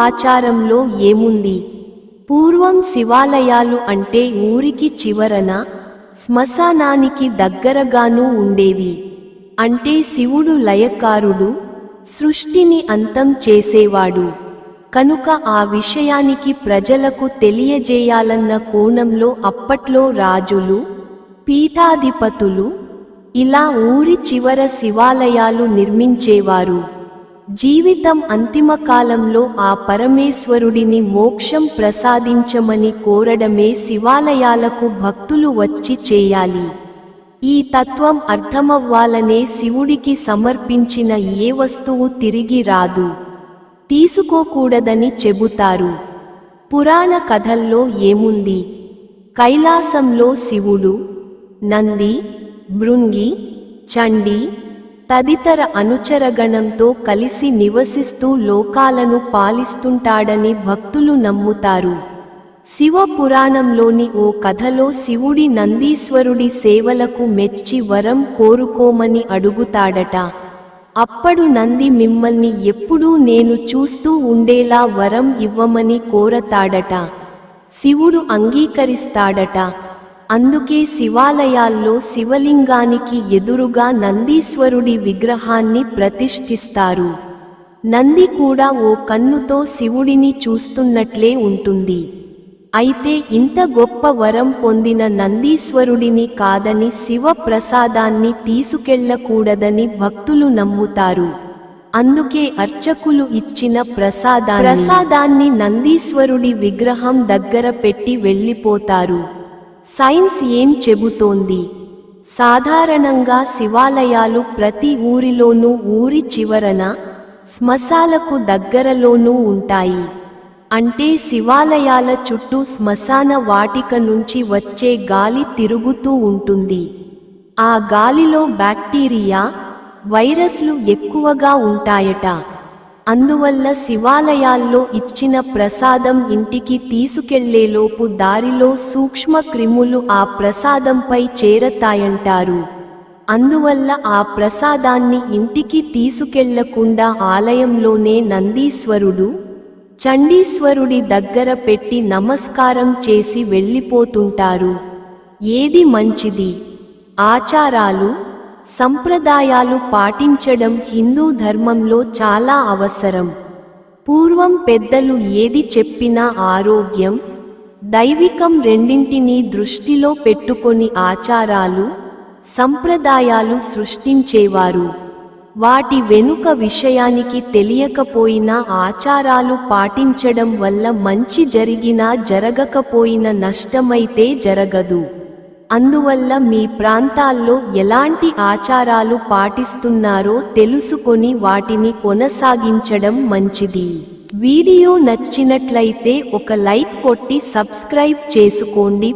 ఆచారంలో ఏముంది? పూర్వం శివాలయాలు అంటే ఊరికి చివరన శ్మశానానికి దగ్గరగానూ ఉండేవి. అంటే శివుడు లయకారుడు, సృష్టిని అంతం చేసేవాడు కనుక ఆ విషయానికి ప్రజలకు తెలియజేయాలన్న కోణంలో అప్పట్లో రాజులు, పీఠాధిపతులు ఇలా ఊరి చివర శివాలయాలు నిర్మించేవారు. జీవితం అంతిమకాలంలో ఆ పరమేశ్వరుడిని మోక్షం ప్రసాదించమని కోరడమే శివాలయాలకు భక్తులు వచ్చి చేయాలి. ఈ తత్వం అర్థమవ్వాలనే శివుడికి సమర్పించిన ఏ వస్తువు తిరిగి రాదు, తీసుకోకూడదని చెబుతారు. పురాణ కథల్లో ఏముంది? కైలాసంలో శివుడు, నంది, భృంగి, చండి తదితర అనుచరగణంతో కలిసి నివసిస్తూ లోకాలను పాలిస్తుంటాడని భక్తులు నమ్ముతారు. శివ పురాణంలోని ఓ కథలో శివుడి నందీశ్వరుడి సేవలకు మెచ్చి వరం కోరుకోమని అడుగుతాడట. అప్పుడు నంది మిమ్మల్ని ఎప్పుడూ నేను చూస్తూ ఉండేలా వరం ఇవ్వమని కోరతాడట. శివుడు అంగీకరిస్తాడట. అందుకే శివాలయాల్లో శివలింగానికి ఎదురుగా నందీశ్వరుడి విగ్రహాన్ని ప్రతిష్ఠిస్తారు. నంది కూడా ఓ కన్నుతో శివుడిని చూస్తున్నట్లే ఉంటుంది. అయితే ఇంత గొప్ప వరం పొందిన నందీశ్వరుడిని కాదని శివ ప్రసాదాన్ని తీసుకెళ్లకూడదని భక్తులు నమ్ముతారు. అందుకే అర్చకులు ఇచ్చిన ప్రసాదాన్ని నందీశ్వరుడి విగ్రహం దగ్గర పెట్టి వెళ్ళిపోతారు. సైన్స్ ఏం చెబుతోంది? సాధారణంగా శివాలయాలు ప్రతి ఊరిలోనూ ఊరి చివరన శ్మశాలకు దగ్గరలోనూ ఉంటాయి. అంటే శివాలయాల చుట్టూ శ్మశాన వాటిక నుంచి వచ్చే గాలి తిరుగుతూ ఉంటుంది. ఆ గాలిలో బ్యాక్టీరియా, వైరస్లు ఎక్కువగా ఉంటాయట. అందువల్ల శివాలయాల్లో ఇచ్చిన ప్రసాదం ఇంటికి తీసుకెళ్లేలోపు దారిలో సూక్ష్మ క్రిములు ఆ ప్రసాదంపై చేరతాయంటారు. అందువల్ల ఆ ప్రసాదాన్ని ఇంటికి తీసుకెళ్లకుండా ఆలయంలోనే నందీశ్వరుడు, చండీశ్వరుడి దగ్గర పెట్టి నమస్కారం చేసి వెళ్ళిపోతుంటారు. ఏది మంచిది? ఆచారాలు, సంప్రదాయాలు పాటించడం హిందూ ధర్మంలో చాలా అవసరం. పూర్వం పెద్దలు ఏది చెప్పినా ఆరోగ్యం, దైవికం రెండింటినీ దృష్టిలో పెట్టుకొని ఆచారాలు, సంప్రదాయాలు సృష్టించేవారు. వాటి వెనుక విషయానికి తెలియకపోయినా ఆచారాలు పాటించడం వల్ల మంచి జరిగినా జరగకపోయినా నష్టమైతే జరగదు. అందువల్ల మీ ప్రాంతాల్లో ఎలాంటి ఆచారాలు పాటిస్తున్నారో తెలుసుకొని వాటిని కొనసాగించడం మంచిది. వీడియో నచ్చినట్లయితే ఒక లైక్ కొట్టి సబ్స్క్రైబ్ చేసుకోండి.